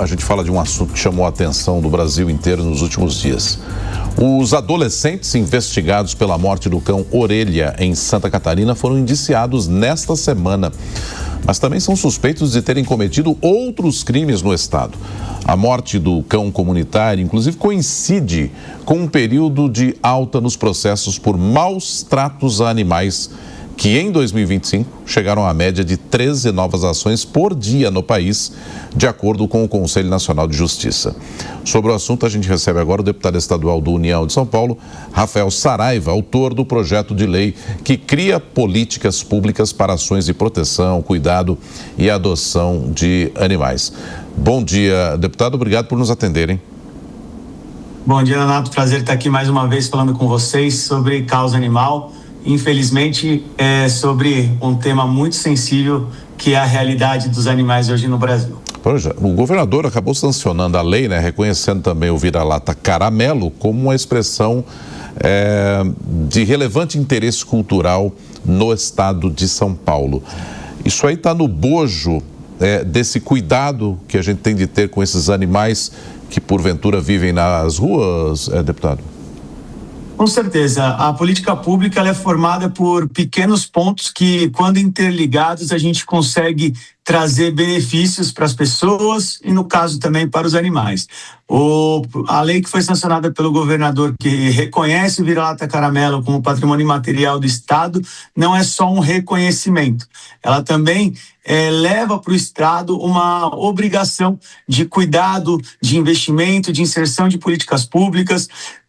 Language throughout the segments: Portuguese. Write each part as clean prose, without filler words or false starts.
a gente fala de um assunto que chamou a atenção do Brasil inteiro nos últimos dias. Os adolescentes investigados pela morte do cão Orelha, em Santa Catarina, foram indiciados nesta semana, mas também são suspeitos de terem cometido outros crimes no estado. A morte do cão comunitário, inclusive, coincide com um período de alta nos processos por maus tratos a animais, que em 2025 chegaram à média de 13 novas ações por dia no país, de acordo com o Conselho Nacional de Justiça. Sobre o assunto, a gente recebe agora o deputado estadual do União de São Paulo, Rafael Saraiva, autor do projeto de lei que cria políticas públicas para ações de proteção, cuidado e adoção de animais. Bom dia, deputado, obrigado por nos atenderem. Bom dia, Renato, prazer estar aqui mais uma vez falando com vocês sobre causa animal. Infelizmente, é sobre um tema muito sensível, que é a realidade dos animais hoje no Brasil. O governador acabou sancionando a lei, reconhecendo também o vira-lata caramelo como uma expressão de relevante interesse cultural no estado de São Paulo. Isso aí está no bojo desse cuidado que a gente tem de ter com esses animais que porventura vivem nas ruas, deputado? Com certeza, a política pública ela é formada por pequenos pontos que, quando interligados, a gente consegue trazer benefícios para as pessoas e, no caso, também para os animais. A lei que foi sancionada pelo governador, que reconhece o vira-lata caramelo como patrimônio imaterial do Estado, não é só um reconhecimento. Ela também leva para o Estado uma obrigação de cuidado, de investimento, de inserção de políticas públicas,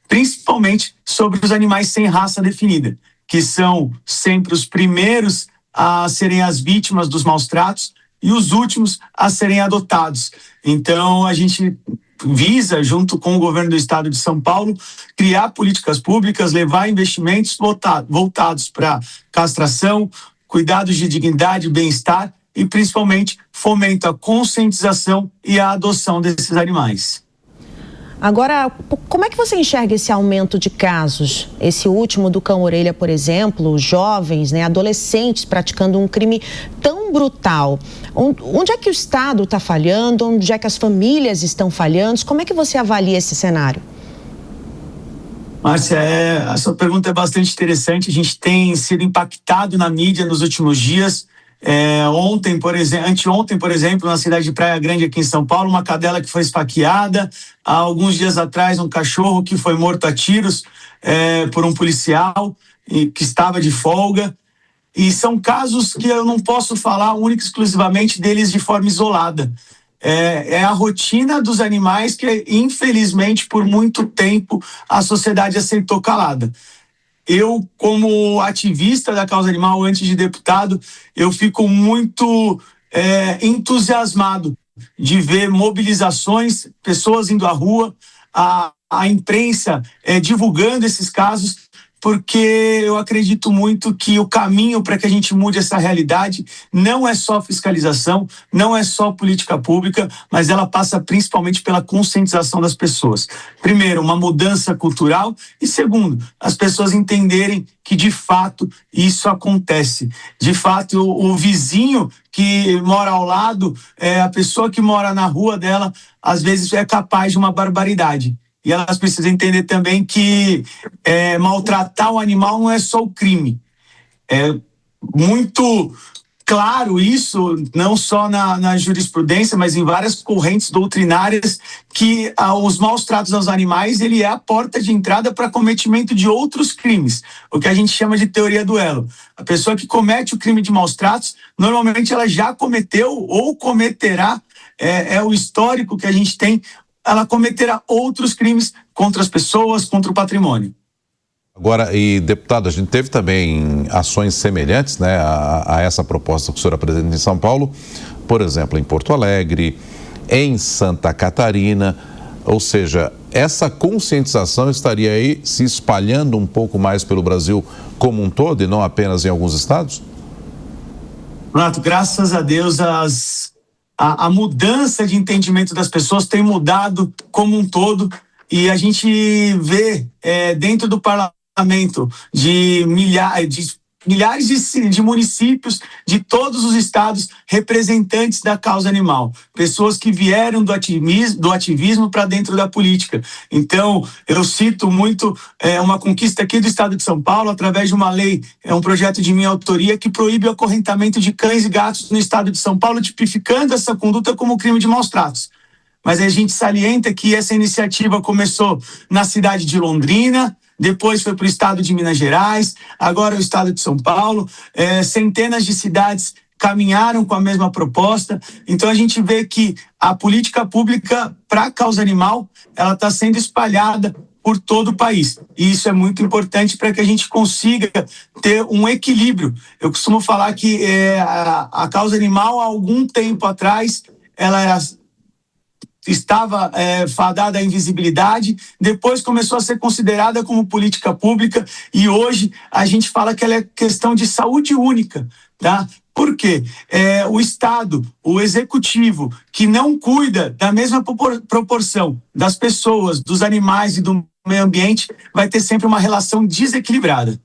principalmente sobre os animais sem raça definida, que são sempre os primeiros a serem as vítimas dos maus tratos e os últimos a serem adotados. Então, a gente visa, junto com o governo do estado de São Paulo, criar políticas públicas, levar investimentos voltados para castração, cuidados de dignidade, bem-estar e, principalmente, fomento à conscientização e à adoção desses animais. Agora, como é que você enxerga esse aumento de casos? Esse último do cão-orelha, por exemplo, jovens, adolescentes praticando um crime tão brutal. Onde é que o Estado está falhando? Onde é que as famílias estão falhando? Como é que você avalia esse cenário? Márcia, a sua pergunta é bastante interessante. A gente tem sido impactado na mídia nos últimos dias. Anteontem, por exemplo, na cidade de Praia Grande, aqui em São Paulo, uma cadela que foi esfaqueada. Há alguns dias atrás, um cachorro que foi morto a tiros por um policial que estava de folga. E são casos que eu não posso falar única e exclusivamente deles de forma isolada. É a rotina dos animais que, infelizmente, por muito tempo, a sociedade aceitou calada. Eu, como ativista da causa animal, antes de deputado, eu fico muito entusiasmado de ver mobilizações, pessoas indo à rua, a imprensa divulgando esses casos, porque eu acredito muito que o caminho para que a gente mude essa realidade não é só fiscalização, não é só política pública, mas ela passa principalmente pela conscientização das pessoas. Primeiro, uma mudança cultural e, segundo, as pessoas entenderem que, de fato, isso acontece. De fato, o vizinho que mora ao lado, a pessoa que mora na rua dela, às vezes é capaz de uma barbaridade. E elas precisam entender também que maltratar o animal não é só o crime. É muito claro isso, não só na jurisprudência, mas em várias correntes doutrinárias, que os maus tratos aos animais ele é a porta de entrada para cometimento de outros crimes, o que a gente chama de teoria do elo. A pessoa que comete o crime de maus tratos, normalmente ela já cometeu ou cometerá, o histórico que a gente tem, ela cometerá outros crimes contra as pessoas, contra o patrimônio. Agora, e deputado, a gente teve também ações semelhantes a essa proposta que o senhor apresenta em São Paulo, por exemplo, em Porto Alegre, em Santa Catarina, ou seja, essa conscientização estaria aí se espalhando um pouco mais pelo Brasil como um todo e não apenas em alguns estados? Renato, graças a Deus, a mudança de entendimento das pessoas tem mudado como um todo, e a gente vê dentro do parlamento de milhares de municípios de todos os estados representantes da causa animal, pessoas que vieram do ativismo para dentro da política. Então, eu cito muito uma conquista aqui do estado de São Paulo, através de uma lei, um projeto de minha autoria, que proíbe o acorrentamento de cães e gatos no estado de São Paulo, tipificando essa conduta como crime de maus tratos. Mas a gente salienta que essa iniciativa começou na cidade de Londrina, depois foi para o estado de Minas Gerais, agora o estado de São Paulo. Centenas de cidades caminharam com a mesma proposta. Então a gente vê que a política pública para a causa animal, ela está sendo espalhada por todo o país. E isso é muito importante para que a gente consiga ter um equilíbrio. Eu costumo falar que a causa animal, há algum tempo atrás, ela estava fadada à invisibilidade, depois começou a ser considerada como política pública e hoje a gente fala que ela é questão de saúde única, tá? Por quê? O Estado, o Executivo, que não cuida da mesma proporção das pessoas, dos animais e do meio ambiente, vai ter sempre uma relação desequilibrada.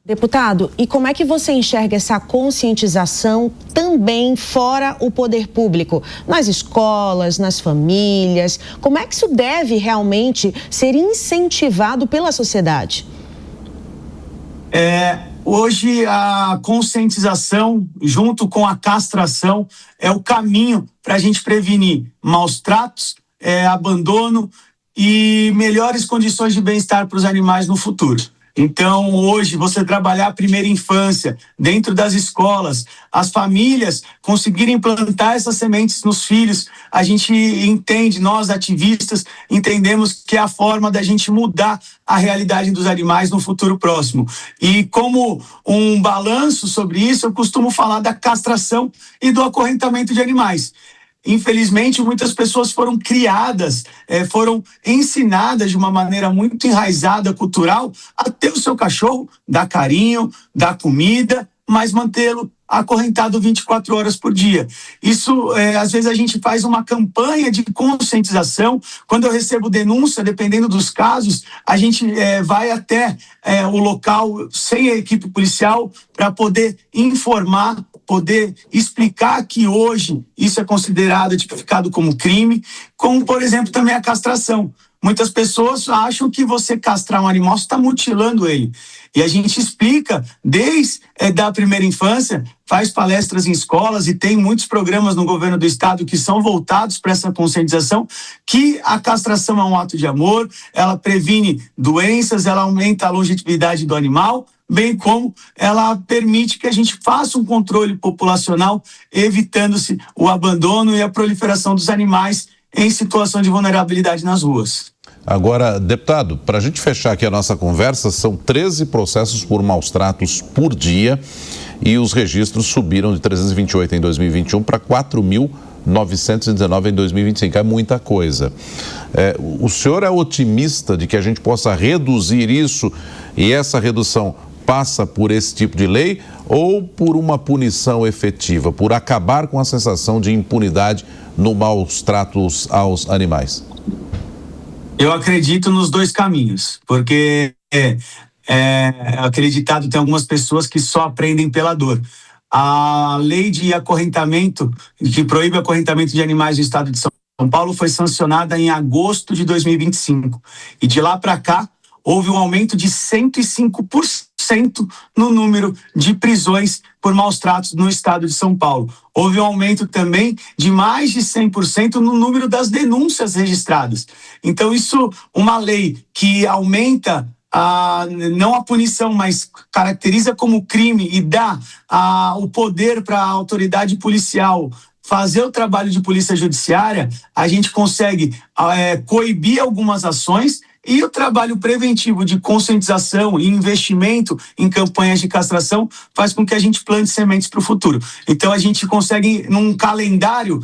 Deputado, e como é que você enxerga essa conscientização também fora o poder público? Nas escolas, nas famílias, como é que isso deve realmente ser incentivado pela sociedade? Hoje a conscientização, junto com a castração, é o caminho para a gente prevenir maus tratos, abandono e melhores condições de bem-estar para os animais no futuro. Então, hoje, você trabalhar a primeira infância dentro das escolas, as famílias conseguirem plantar essas sementes nos filhos, a gente entende, nós ativistas, entendemos que é a forma da gente mudar a realidade dos animais no futuro próximo. E como um balanço sobre isso, eu costumo falar da castração e do acorrentamento de animais. Infelizmente, muitas pessoas foram criadas, foram ensinadas de uma maneira muito enraizada, cultural, a ter o seu cachorro, dar carinho, dar comida, mas mantê-lo acorrentado 24 horas por dia. Isso, às vezes a gente faz uma campanha de conscientização. Quando eu recebo denúncia, dependendo dos casos, a gente vai até o local sem a equipe policial para poder informar, poder explicar que hoje isso é considerado, tipificado como crime, como, por exemplo, também a castração. Muitas pessoas acham que você castrar um animal, você está mutilando ele. E a gente explica, desde a primeira infância, faz palestras em escolas e tem muitos programas no governo do estado que são voltados para essa conscientização, que a castração é um ato de amor, ela previne doenças, ela aumenta a longevidade do animal, bem como ela permite que a gente faça um controle populacional, evitando-se o abandono e a proliferação dos animais em situação de vulnerabilidade nas ruas. Agora, deputado, para a gente fechar aqui a nossa conversa, são 13 processos por maus tratos por dia e os registros subiram de 328 em 2021 para 4.919 em 2025. É muita coisa. O senhor é otimista de que a gente possa reduzir isso e essa redução passa por esse tipo de lei ou por uma punição efetiva, por acabar com a sensação de impunidade no maus tratos aos animais? Eu acredito nos dois caminhos, porque aquele ditado tem algumas pessoas que só aprendem pela dor. A lei de acorrentamento, que proíbe o acorrentamento de animais do estado de São Paulo, foi sancionada em agosto de 2025. E de lá para cá, houve um aumento de 105% no número de prisões por maus tratos no estado de São Paulo. Houve um aumento também de mais de 100% no número das denúncias registradas. Então, isso, uma lei que aumenta não a punição, mas caracteriza como crime e dá o poder para a autoridade policial fazer o trabalho de polícia judiciária, a gente consegue coibir algumas ações. E o trabalho preventivo de conscientização e investimento em campanhas de castração faz com que a gente plante sementes para o futuro. Então a gente consegue, num calendário,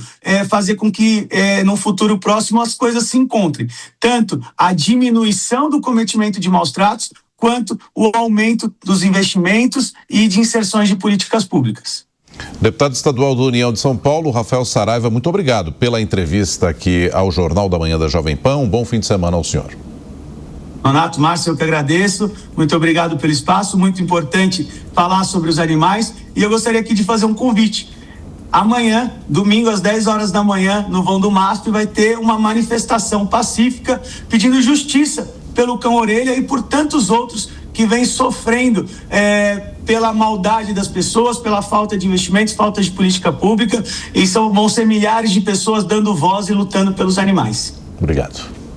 fazer com que no futuro próximo as coisas se encontrem. Tanto a diminuição do cometimento de maus tratos, quanto o aumento dos investimentos e de inserções de políticas públicas. Deputado estadual da União de São Paulo, Rafael Saraiva, muito obrigado pela entrevista aqui ao Jornal da Manhã da Jovem Pan. Um bom fim de semana ao senhor. Nonato, Márcio, eu que agradeço, muito obrigado pelo espaço, muito importante falar sobre os animais, e eu gostaria aqui de fazer um convite. Amanhã, domingo, às 10 horas da manhã, no vão do MASP, vai ter uma manifestação pacífica pedindo justiça pelo cão-orelha e por tantos outros que vêm sofrendo pela maldade das pessoas, pela falta de investimentos, falta de política pública, e vão ser milhares de pessoas dando voz e lutando pelos animais. Obrigado.